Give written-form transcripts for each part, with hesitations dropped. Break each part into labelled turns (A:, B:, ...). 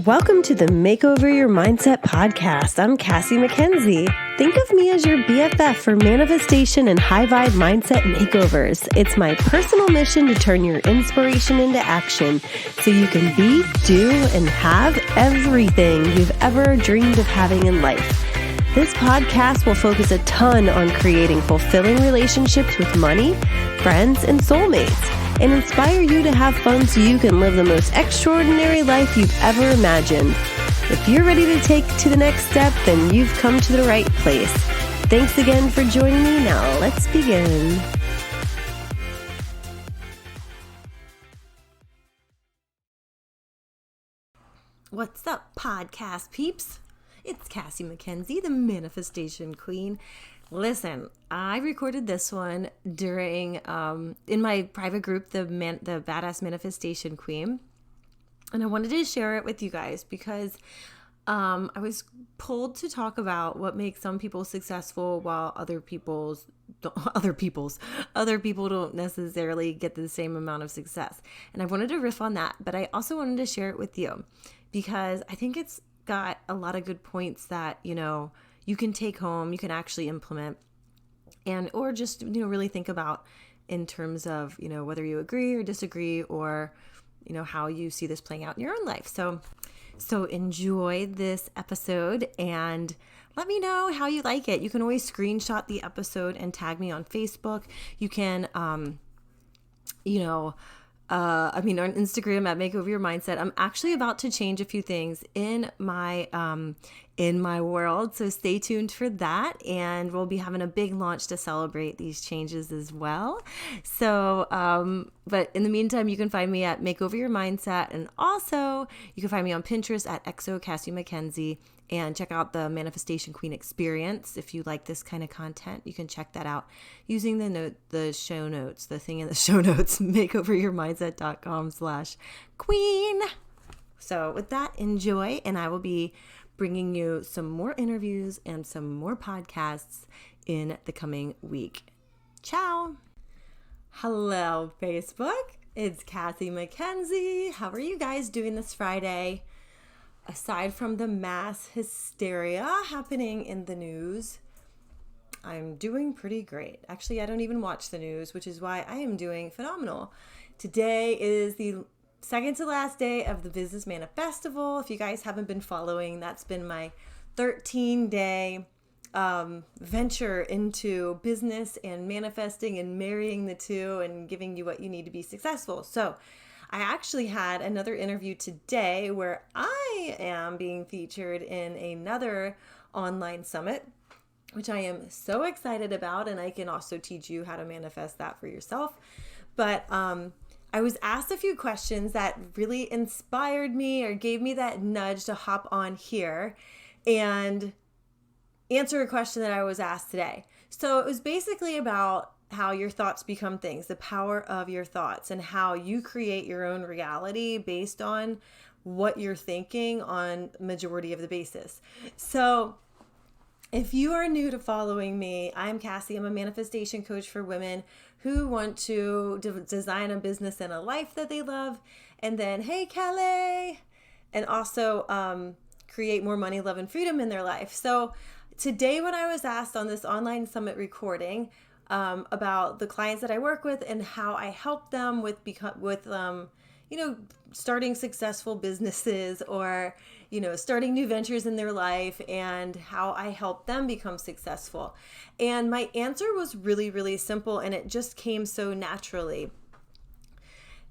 A: Welcome to the Makeover Your Mindset podcast. I'm Cassie MacKenzie. Think of me as your BFF for manifestation and high vibe mindset makeovers. It's my personal mission to turn your inspiration into action so you can be, do, and have everything you've ever dreamed of having in life. This podcast will focus a ton on creating fulfilling relationships with money, friends, and soulmates, and inspire you to have fun so you can live the most extraordinary life you've ever imagined. If you're ready to take to the next step, then you've come to the right place. Thanks again for joining me. Now let's begin. What's up, podcast peeps? It's Cassie MacKenzie, the Manifestation Queen. Listen, I recorded this one during, in my private group, the Badass Manifestation Queen. And I wanted to share it with you guys because I was pulled to talk about what makes some people successful while other people don't necessarily get the same amount of success. And I wanted to riff on that, but I also wanted to share it with you because I think it's got a lot of good points that, you can take home, you can actually implement, or just, really think about in terms of, whether you agree or disagree, or, how you see this playing out in your own life. So enjoy this episode and let me know how you like it. You can always screenshot the episode and tag me on Facebook. You can, on Instagram at Makeover Your Mindset. I'm actually about to change a few things in my world, so stay tuned for that. And we'll be having a big launch to celebrate these changes as well. So, but in the meantime, you can find me at Makeover Your Mindset, and also you can find me on Pinterest at XO Cassie MacKenzie. And check out the Manifestation Queen experience. If you like this kind of content, you can check that out using the show notes, the thing in the show notes, makeoveryourmindset.com/queen. So with that, enjoy. And I will be bringing you some more interviews and some more podcasts in the coming week. Ciao. Hello, Facebook. It's Cassie MacKenzie. How are you guys doing this Friday? Aside from the mass hysteria happening in the news, I'm doing pretty great. Actually, I don't even watch the news, which is why I am doing phenomenal. Today is the second to last day of the Business Manifestival. If you guys haven't been following, that's been my 13-day venture into business and manifesting and marrying the two and giving you what you need to be successful. So I actually had another interview today where I am being featured in another online summit, which I am so excited about, and I can also teach you how to manifest that for yourself. But I was asked a few questions that really inspired me or gave me that nudge to hop on here and answer a question that I was asked today. So it was basically about how your thoughts become things, the power of your thoughts, and how you create your own reality based on what you're thinking on majority of the basis. So if you are new to following me, I'm Cassie. I'm a manifestation coach for women who want to design a business and a life that they love. And then, hey, Kelly, and also create more money, love, and freedom in their life. So today when I was asked on this online summit recording, about the clients that I work with and how I help them with starting successful businesses or, starting new ventures in their life, and how I help them become successful. And my answer was really, really simple, and it just came so naturally.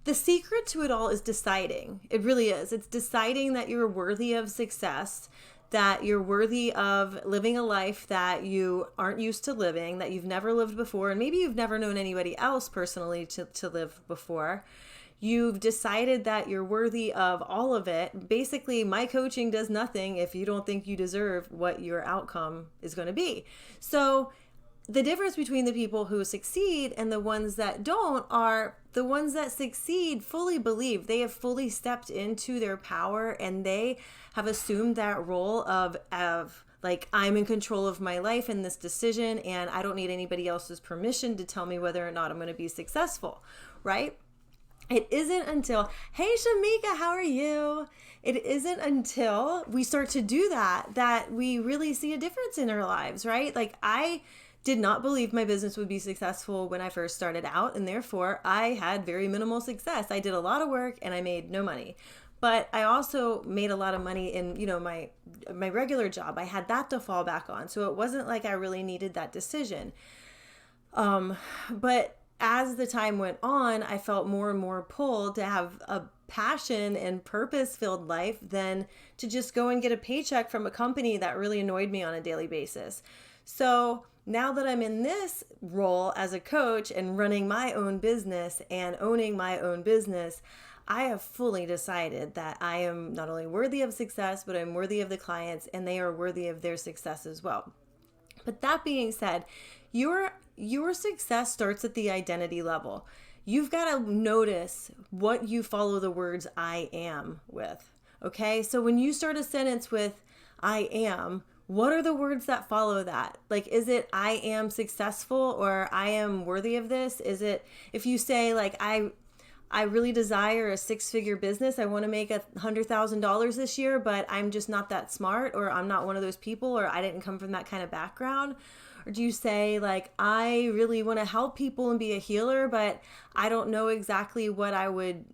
A: The secret to it all is deciding. It really is. It's deciding that you're worthy of success, that you're worthy of living a life that you aren't used to living, that you've never lived before, and maybe you've never known anybody else personally to live before. You've decided that you're worthy of all of it. Basically, my coaching does nothing if you don't think you deserve what your outcome is going to be. So the difference between the people who succeed and the ones that don't are the ones that succeed fully believe. They have fully stepped into their power, and they have assumed that role of like, I'm in control of my life and this decision, and I don't need anybody else's permission to tell me whether or not I'm going to be successful, right? It isn't until, hey Shamika, how are you? it isn't until we start to do that we really see a difference in our lives, right? Like, I did not believe my business would be successful when I first started out, and therefore I had very minimal success. I did a lot of work and I made no money. But I also made a lot of money in, my regular job. I had that to fall back on. So it wasn't like I really needed that decision. But as the time went on, I felt more and more pulled to have a passion and purpose-filled life than to just go and get a paycheck from a company that really annoyed me on a daily basis. So now that I'm in this role as a coach and running my own business and owning my own business, I have fully decided that I am not only worthy of success, but I'm worthy of the clients, and they are worthy of their success as well. But that being said, your success starts at the identity level. You've got to notice what you follow the words I am with. Okay? So when you start a sentence with I am, what are the words that follow that? Like, is it I am successful or I am worthy of this? Is it, if you say like I really desire a 6-figure business. I want to make $100,000 this year, but I'm just not that smart, or I'm not one of those people, or I didn't come from that kind of background? Or do you say like, I really want to help people and be a healer, but I don't know exactly what I would,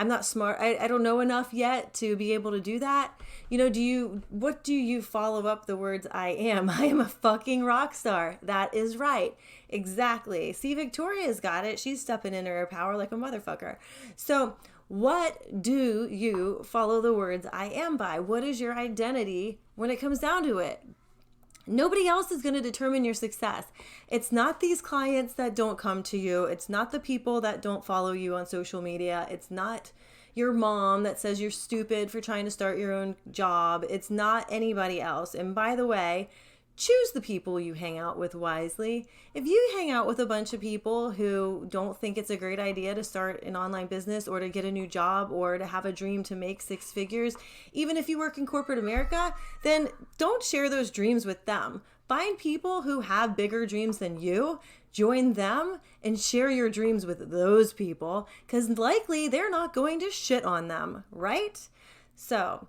A: I'm not smart. I don't know enough yet to be able to do that. What do you follow up the words I am? I am a fucking rock star. That is right. Exactly. See, Victoria's got it. She's stepping into her power like a motherfucker. So what do you follow the words I am by? What is your identity when it comes down to it? Nobody else is going to determine your success. It's not these clients that don't come to you. It's not the people that don't follow you on social media. It's not your mom that says you're stupid for trying to start your own job. It's not anybody else. And by the way, choose the people you hang out with wisely. If you hang out with a bunch of people who don't think it's a great idea to start an online business or to get a new job or to have a dream to make 6 figures, even if you work in corporate America, then don't share those dreams with them. Find people who have bigger dreams than you, join them, and share your dreams with those people, because likely they're not going to shit on them, right? So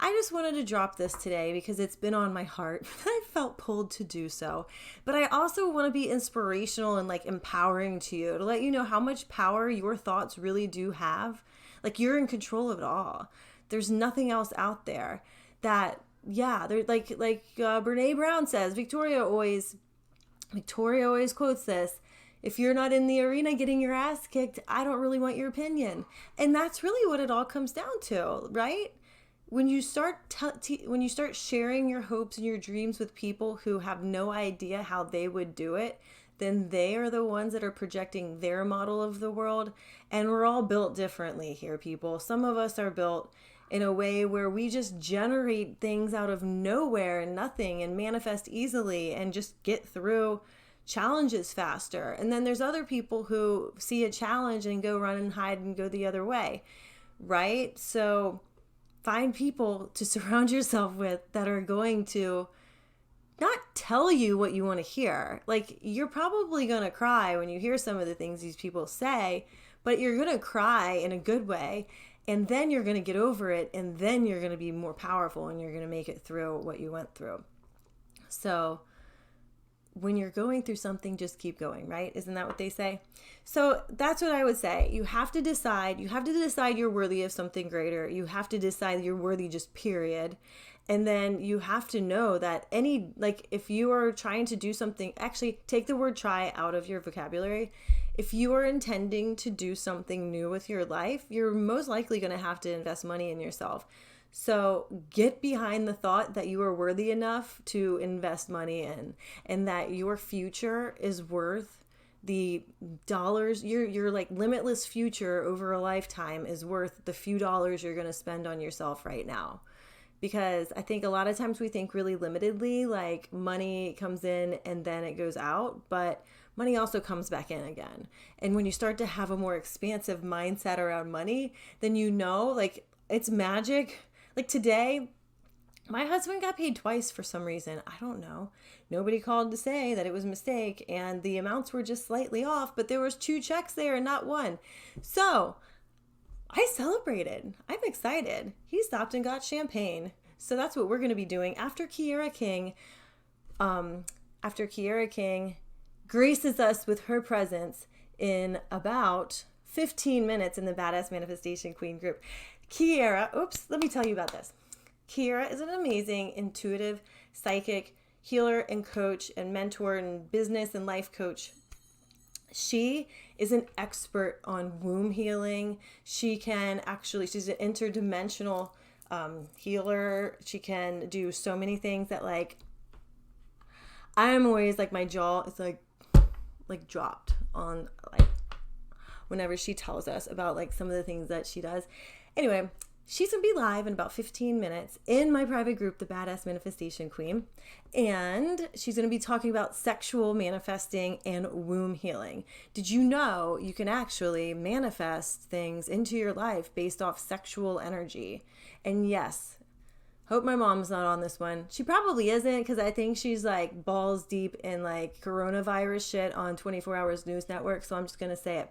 A: I just wanted to drop this today because it's been on my heart. I felt pulled to do so. But I also want to be inspirational and like empowering to you, to let you know how much power your thoughts really do have. Like, you're in control of it all. There's nothing else out there that, they're like Brene Brown says, Victoria always quotes this: if you're not in the arena getting your ass kicked, I don't really want your opinion. And that's really what it all comes down to, right? When you start sharing your hopes and your dreams with people who have no idea how they would do it, then they are the ones that are projecting their model of the world. And we're all built differently here, people. Some of us are built in a way where we just generate things out of nowhere and nothing and manifest easily and just get through challenges faster. And then there's other people who see a challenge and go run and hide and go the other way, right? So find people to surround yourself with that are going to not tell you what you want to hear. Like, you're probably going to cry when you hear some of the things these people say, but you're going to cry in a good way. And then you're going to get over it. And then you're going to be more powerful and you're going to make it through what you went through. So when you're going through something, just keep going, right? Isn't that what they say? So that's what I would say. You have to decide you're worthy of something greater. You have to decide you're worthy, just period. And then you have to know that if you are trying to do something, actually take the word try out of your vocabulary. If you are intending to do something new with your life, you're most likely going to have to invest money in yourself. So get behind the thought that you are worthy enough to invest money in, and that your future is worth the dollars. Your like limitless future over a lifetime is worth the few dollars you're going to spend on yourself right now. Because I think a lot of times we think really limitedly, like money comes in and then it goes out, but money also comes back in again. And when you start to have a more expansive mindset around money, then like it's magic. Like today, my husband got paid twice for some reason. I don't know. Nobody called to say that it was a mistake, and the amounts were just slightly off, but there was 2 checks there and not 1. So I celebrated. I'm excited. He stopped and got champagne. So that's what we're going to be doing after Kiera King. After Kiera King graces us with her presence in about 15 minutes in the Badass Manifestation Queen group. Kiera, let me tell you about this. Kiera is an amazing, intuitive, psychic healer and coach and mentor and business and life coach. She is an expert on womb healing. She's an interdimensional healer. She can do so many things that like, I'm always like, my jaw is like dropped on like whenever she tells us about like some of the things that she does. Anyway, she's going to be live in about 15 minutes in my private group, the Badass Manifestation Queen. And she's going to be talking about sexual manifesting and womb healing. Did you know you can actually manifest things into your life based off sexual energy? And yes, hope my mom's not on this one. She probably isn't, because I think she's like balls deep in like coronavirus shit on 24 Hours News Network. So I'm just going to say it.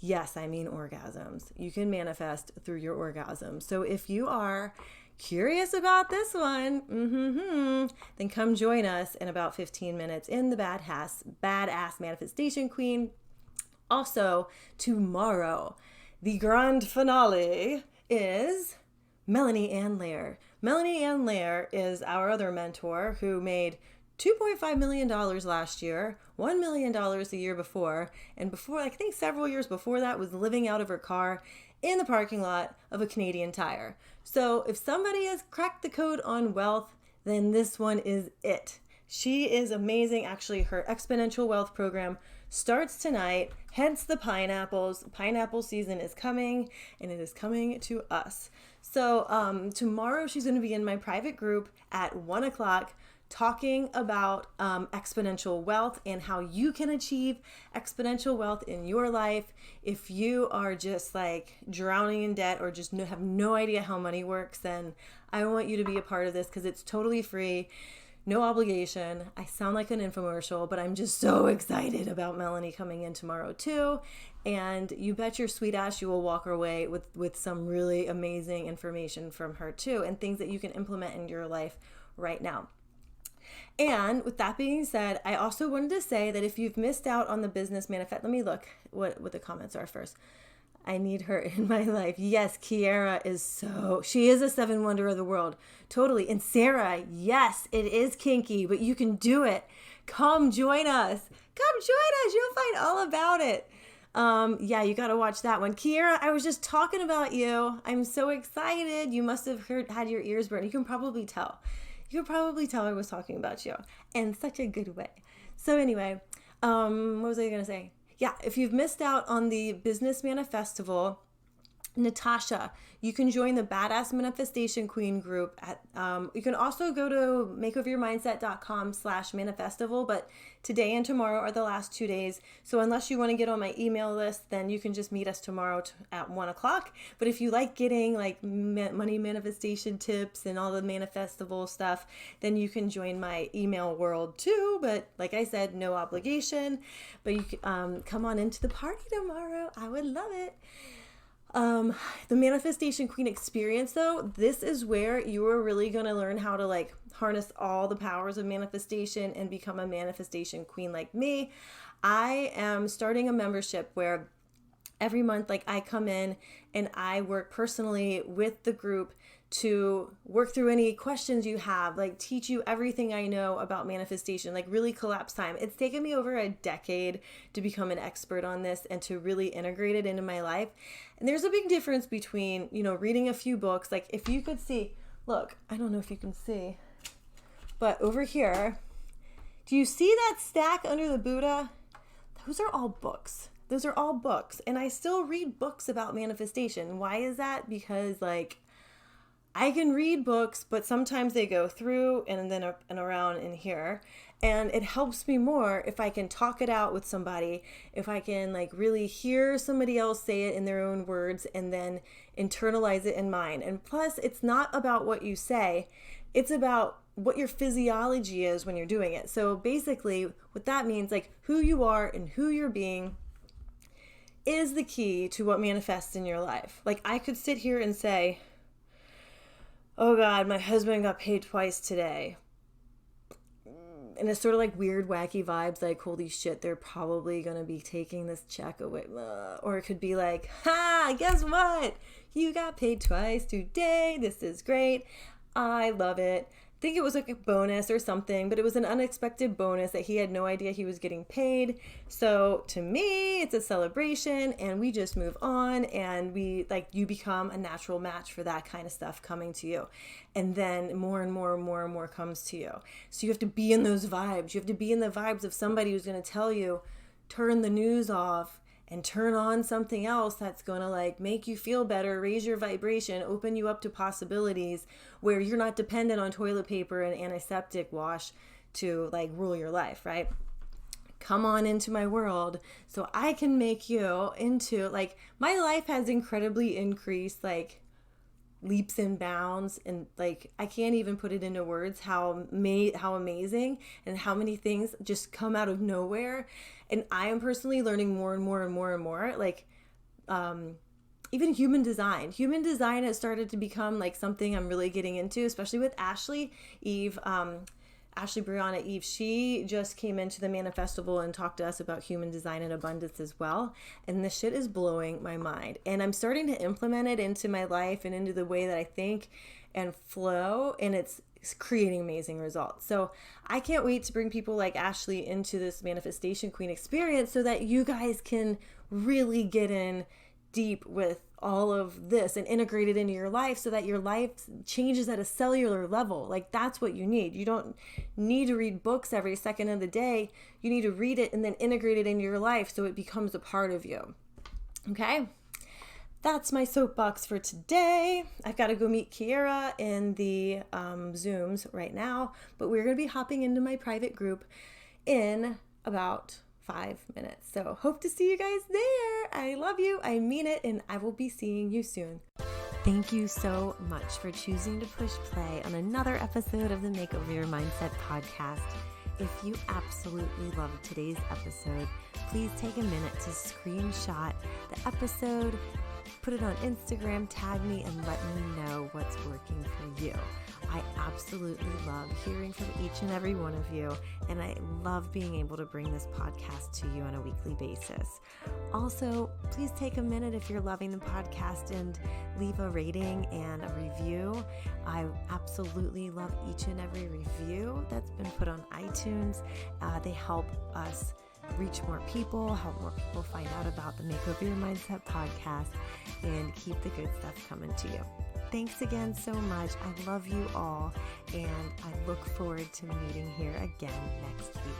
A: Yes, I mean orgasms. You can manifest through your orgasms. So if you are curious about this one, then come join us in about 15 minutes in the Badass Manifestation Queen. Also, tomorrow, the grand finale is Melanie Ann Lair. Melanie Ann Lair is our other mentor who made $2.5 million last year, $1 million the year before, and before, I think several years before that, was living out of her car in the parking lot of a Canadian Tire. So if somebody has cracked the code on wealth, then this one is it. She is amazing. Actually, her exponential wealth program starts tonight, hence the pineapples. Pineapple season is coming, and it is coming to us. So tomorrow she's going to be in my private group at 1 o'clock, talking about exponential wealth and how you can achieve exponential wealth in your life. If you are just like drowning in debt or just have no idea how money works, then I want you to be a part of this because it's totally free, no obligation. I sound like an infomercial, but I'm just so excited about Melanie coming in tomorrow too. And you bet your sweet ass you will walk away with some really amazing information from her too, and things that you can implement in your life right now. And with that being said, I also wanted to say that if you've missed out on the business manifest, let me look what the comments are first. I need her in my life. Yes, Kiera she is a 7 wonder of the world. Totally. And Sarah, yes, it is kinky, but you can do it. Come join us. You'll find all about it. Yeah, you got to watch that one. Kiera, I was just talking about you. I'm so excited. You must have had your ears burned. You can probably tell. I was talking about you in such a good way. So anyway, what was I going to say? Yeah, if you've missed out on the Business Manifestival, Natasha, you can join the Badass Manifestation Queen group. You can also go to makeofyourmindset.com/manifestival, but today and tomorrow are the last 2 days. So unless you want to get on my email list, then you can just meet us tomorrow at 1 o'clock. But if you like getting like money manifestation tips and all the manifestival stuff, then you can join my email world too. But like I said, no obligation. But you can come on into the party tomorrow. I would love it. The Manifestation Queen experience though, this is where you are really going to learn how to like harness all the powers of manifestation and become a manifestation queen like me. I am starting a membership where every month, like I come in and I work personally with the group to work through any questions you have, like teach you everything I know about manifestation, like really collapse time. It's taken me over a decade to become an expert on this and to really integrate it into my life. And there's a big difference between, reading a few books. Like if you could see, look, I don't know if you can see, but over here, do you see that stack under the Buddha? Those are all books. And I still read books about manifestation. Why is that? Because like, I can read books, but sometimes they go through and then up and around in here. And it helps me more if I can talk it out with somebody, if I can like really hear somebody else say it in their own words and then internalize it in mine. And plus, it's not about what you say. It's about what your physiology is when you're doing it. So basically what that means, like who you are and who you're being, is the key to what manifests in your life. Like, I could sit here and say, oh God, my husband got paid twice today. And it's sort of like weird, wacky vibes, like, holy shit, they're probably going to be taking this check away. Or it could be like, ha, guess what? You got paid twice today. This is great. I love it. I think it was like a bonus or something, but it was an unexpected bonus that he had no idea he was getting paid. So to me, it's a celebration, and we just move on, and you become a natural match for that kind of stuff coming to you. And then more and more and more and more comes to you. So you have to be in those vibes. You have to be in the vibes of somebody who's going to tell you, turn the news off and turn on something else that's going to like make you feel better, raise your vibration, open you up to possibilities where you're not dependent on toilet paper and antiseptic wash to like rule your life, right? Come on into my world so I can make you into, like, my life has incredibly increased, like, leaps and bounds, and like I can't even put it into words how amazing and how many things just come out of nowhere. And I am personally learning more and more and more and more, like even human design has started to become like something I'm really getting into, especially with Ashley Brianna Eve. She just came into the Manifestival and talked to us about human design and abundance as well. And this shit is blowing my mind. And I'm starting to implement it into my life and into the way that I think and flow. And it's creating amazing results. So I can't wait to bring people like Ashley into this Manifestation Queen experience so that you guys can really get in deep with all of this and integrate it into your life so that your life changes at a cellular level. Like, that's what you need. You don't need to read books every second of the day. You need to read it and then integrate it into your life so it becomes a part of you. Okay? That's my soapbox for today. I've got to go meet Kiera in the Zooms right now, but we're going to be hopping into my private group in about 5 minutes. So hope to see you guys there. I love you. I mean it. And I will be seeing you soon. Thank you so much for choosing to push play on another episode of the Makeover Your Mindset podcast. If you absolutely loved today's episode, please take a minute to screenshot the episode, put it on Instagram, tag me, and let me know what's working for you. I absolutely love hearing from each and every one of you, and I love being able to bring this podcast to you on a weekly basis. Also, please take a minute if you're loving the podcast and leave a rating and a review. I absolutely love each and every review that's been put on iTunes. They help us reach more people, help more people find out about the Makeover Your Mindset podcast, and keep the good stuff coming to you. Thanks again so much. I love you all, and I look forward to meeting here again next week.